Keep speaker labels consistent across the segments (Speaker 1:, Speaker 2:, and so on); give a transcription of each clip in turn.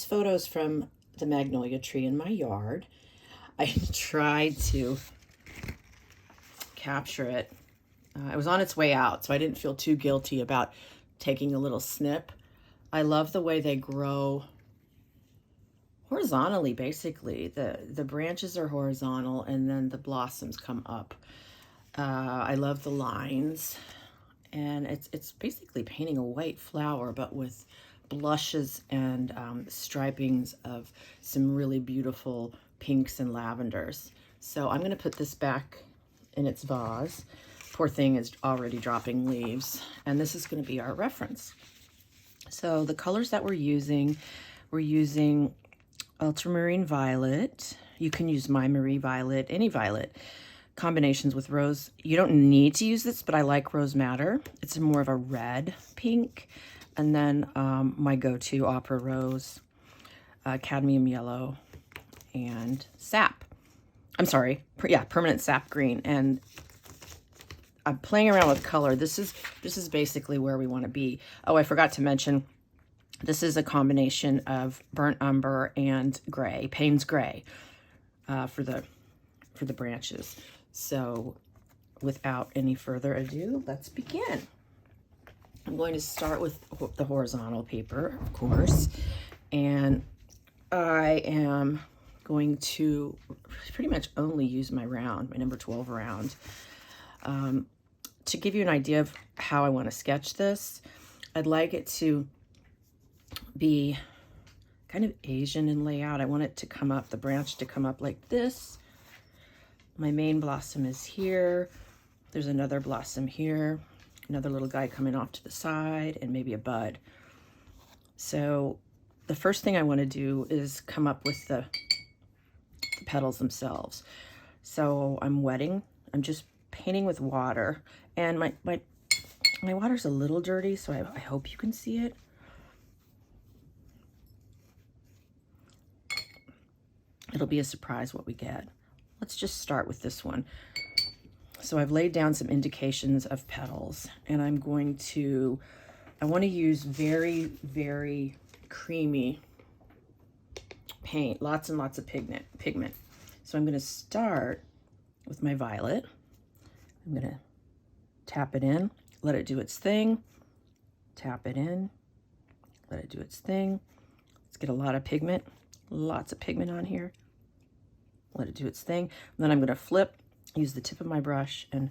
Speaker 1: photos from the magnolia tree in my yard. I tried to capture it. It was on its way out, so I didn't feel too guilty about taking a little snip. I love the way they grow horizontally, basically. The branches are horizontal and then the blossoms come up. I love the lines, and it's basically painting a white flower, but with blushes and stripings of some really beautiful pinks and lavenders. So I'm going to put this back in its vase. Poor thing is already dropping leaves, and this is going to be our reference. So the colors that we're using ultramarine violet. You can use my Marie violet, any violet. Combinations with rose. You don't need to use this, but I like rose madder. It's more of a red pink. And then my go-to opera rose, cadmium yellow, and sap. I'm sorry, permanent sap green. And I'm playing around with color. This is basically where we want to be. Oh, I forgot to mention, this is a combination of burnt umber and gray, Payne's gray, for the branches. So without any further ado, let's begin. I'm going to start with the horizontal paper, of course, and I am going to pretty much only use my round, my number 12 round. To give you an idea of how I want to sketch this, I'd like it to be kind of Asian in layout. I want it to come up, the branch to come up like this. My main blossom is here. There's another blossom here, another little guy coming off to the side, and maybe a bud. So the first thing I want to do is come up with the petals themselves. So I'm just painting with water, and my water's a little dirty, so I hope you can see it. It'll be a surprise what we get. Let's just start with this one. So I've laid down some indications of petals, and I want to use very, very creamy paint, lots and lots of pigment. So I'm going to start with my violet. I'm going to tap it in, let it do its thing, tap it in, let it do its thing. Let's get a lot of pigment, lots of pigment on here. Let it do its thing. And then I'm going to flip, use the tip of my brush, and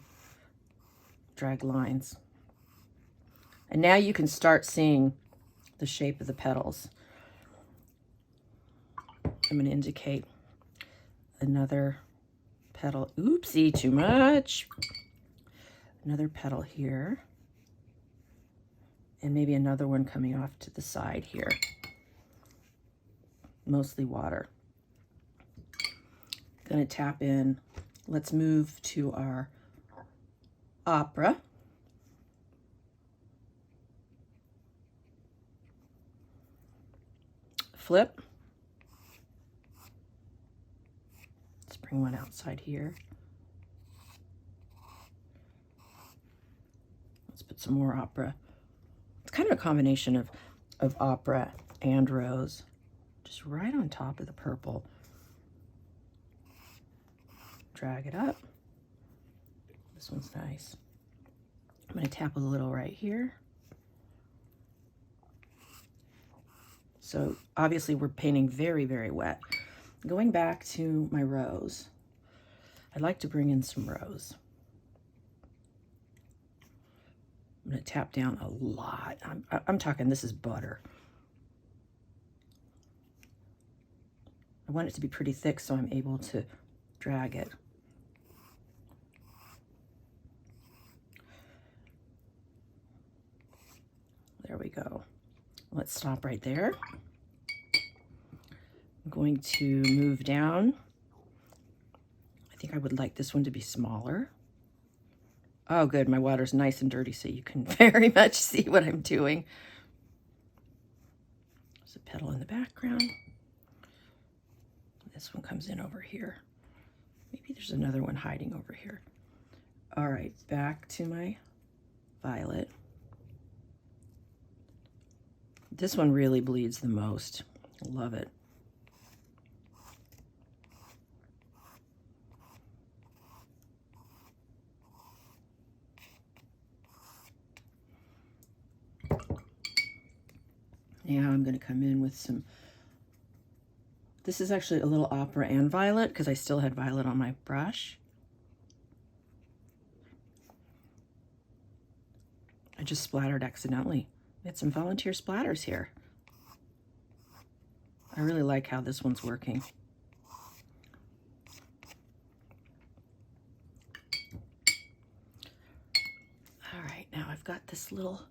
Speaker 1: drag lines. And now you can start seeing the shape of the petals. I'm going to indicate another petal. Oopsie, too much. Another petal here. And maybe another one coming off to the side here. Mostly water. Going to tap in. Let's move to our opera. Flip. Let's bring one outside here. Let's put some more opera. It's kind of a combination of opera and rose, just right on top of the purple. Drag it up. This one's nice. I'm going to tap a little right here. So obviously we're painting very, very wet. Going back to my rose, I'd like to bring in some rose. I'm going to tap down a lot. I'm talking, this is butter. I want it to be pretty thick so I'm able to drag it. There we go. Let's stop right there. I'm going to move down. I think I would like this one to be smaller. Oh, good. My water's nice and dirty, so you can very much see what I'm doing. There's a petal in the background. This one comes in over here. Maybe there's another one hiding over here. All right, back to my violet. This one really bleeds the most. Love it. Now I'm going to come in with some, this is actually a little opera and violet because I still had violet on my brush. I just splattered accidentally. We had some volunteer splatters here. I really like how this one's working. All right, now I've got this little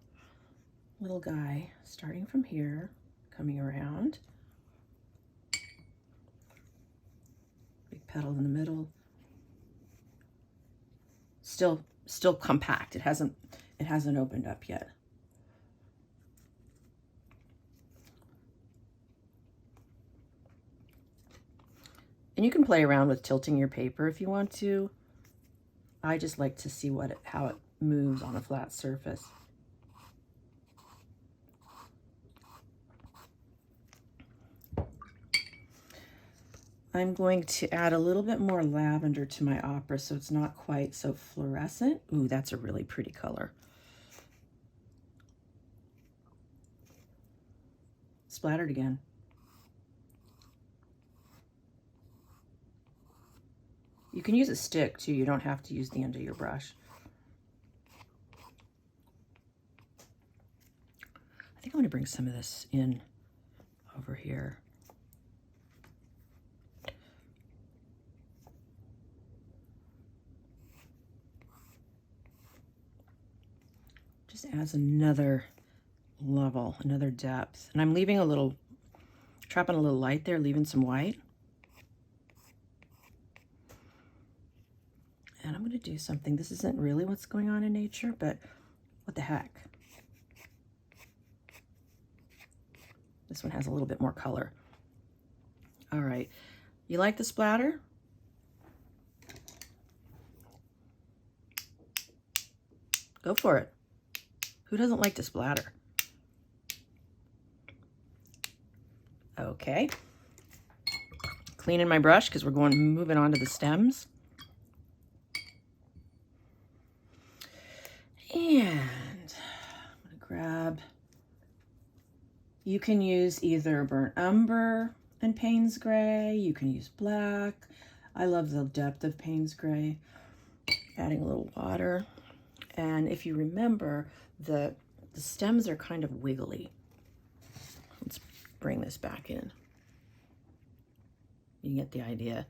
Speaker 1: guy starting from here, coming around. Big petal in the middle. Still compact. It hasn't opened up yet. And you can play around with tilting your paper if you want to. I just like to see how it moves on a flat surface. I'm going to add a little bit more lavender to my opera so it's not quite so fluorescent. Ooh, that's a really pretty color. Splattered again. You can use a stick too. You don't have to use the end of your brush. I think I'm going to bring some of this in over here. Just adds another level, another depth. And I'm leaving trapping a little light there, leaving some white. And I'm going to do something. This isn't really what's going on in nature, but what the heck? This one has a little bit more color. All right. You like the splatter? Go for it. Who doesn't like to splatter? Okay. Cleaning my brush because we're moving on to the stems. And I'm going to grab, you can use either burnt umber and Payne's gray. You can use black. I love the depth of Payne's gray. Adding a little water. And if you remember, the stems are kind of wiggly. Let's bring this back in. You get the idea.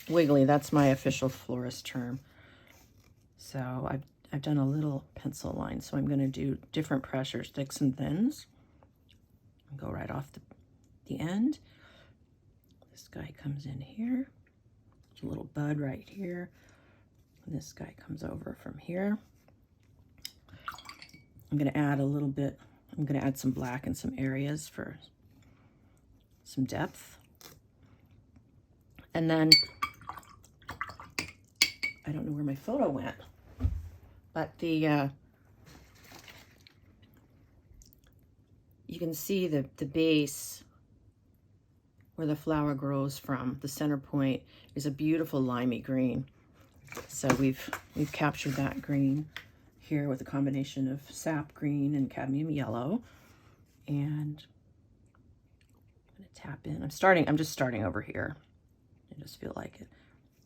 Speaker 1: Wiggly, that's my official florist term. So I've done a little pencil line, so I'm going to do different pressures, thicks and thins. Go right off the end. This guy comes in here. There's a little bud right here. And this guy comes over from here. I'm going to add a little bit, I'm going to add some black in some areas for some depth. And then, I don't know where my photo went, but you can see the base where the flower grows from. The center point is a beautiful limey green. So we've captured that green here with a combination of sap green and cadmium yellow. And I'm going to tap in. I'm just starting over here. I just feel like it.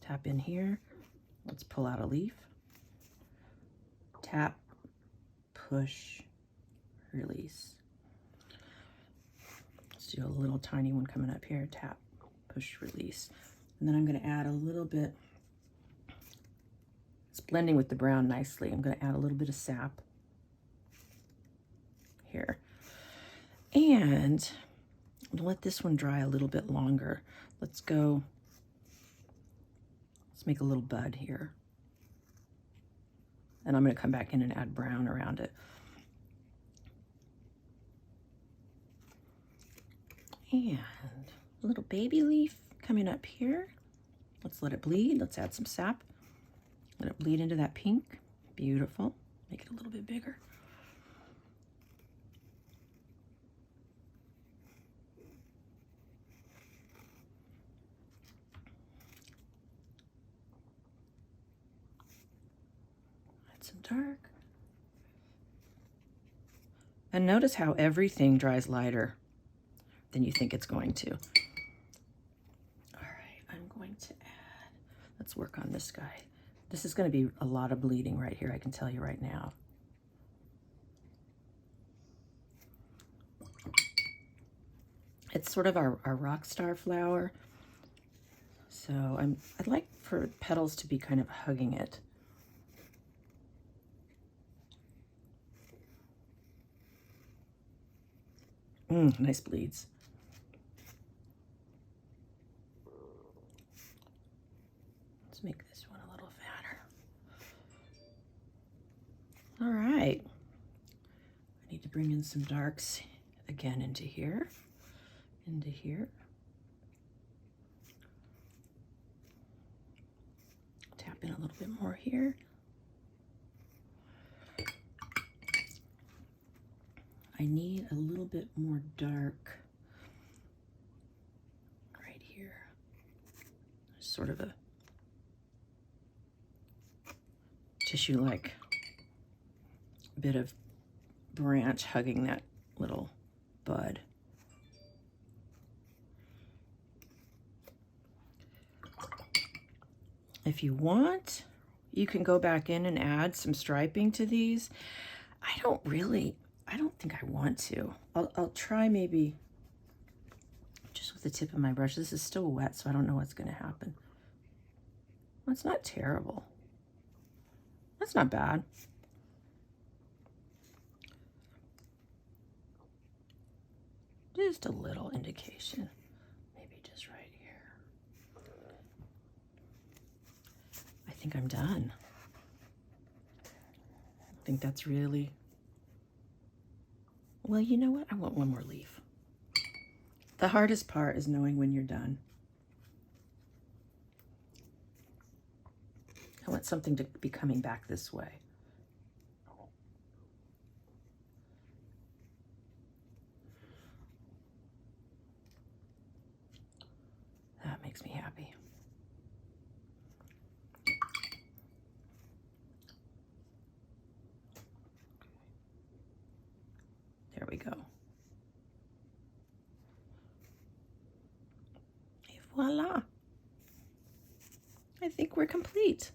Speaker 1: Tap in here. Let's pull out a leaf. Tap, push, release. Let's do a little tiny one coming up here. Tap, push, release. And then I'm going to add a little bit. It's blending with the brown nicely. I'm going to add a little bit of sap here. And I'm going to let this one dry a little bit longer. Let's make a little bud here. And I'm going to come back in and add brown around it. And a little baby leaf coming up here. Let's let it bleed. Let's add some sap. Let it bleed into that pink. Beautiful. Make it a little bit bigger. some dark. And notice how everything dries lighter than you think it's going to. All right, I'm going to add, let's work on this guy. This is going to be a lot of bleeding right here, I can tell you right now. It's sort of our rock star flower. So I'd like for petals to be kind of hugging it. Nice bleeds. Let's make this one a little fatter. All right. I need to bring in some darks again into here, into here. Tap in a little bit more here. I need a little bit more dark right here. Sort of a tissue-like bit of branch hugging that little bud. If you want, you can go back in and add some striping to these. I don't think I want to. I'll try maybe just with the tip of my brush. This is still wet, so I don't know what's going to happen. Well, it's not terrible. That's not bad. Just a little indication. Maybe just right here. I think I'm done. I think that's really... Well, you know what? I want one more leaf. The hardest part is knowing when you're done. I want something to be coming back this way. That makes me happy. There we go. Et voila. I think we're complete.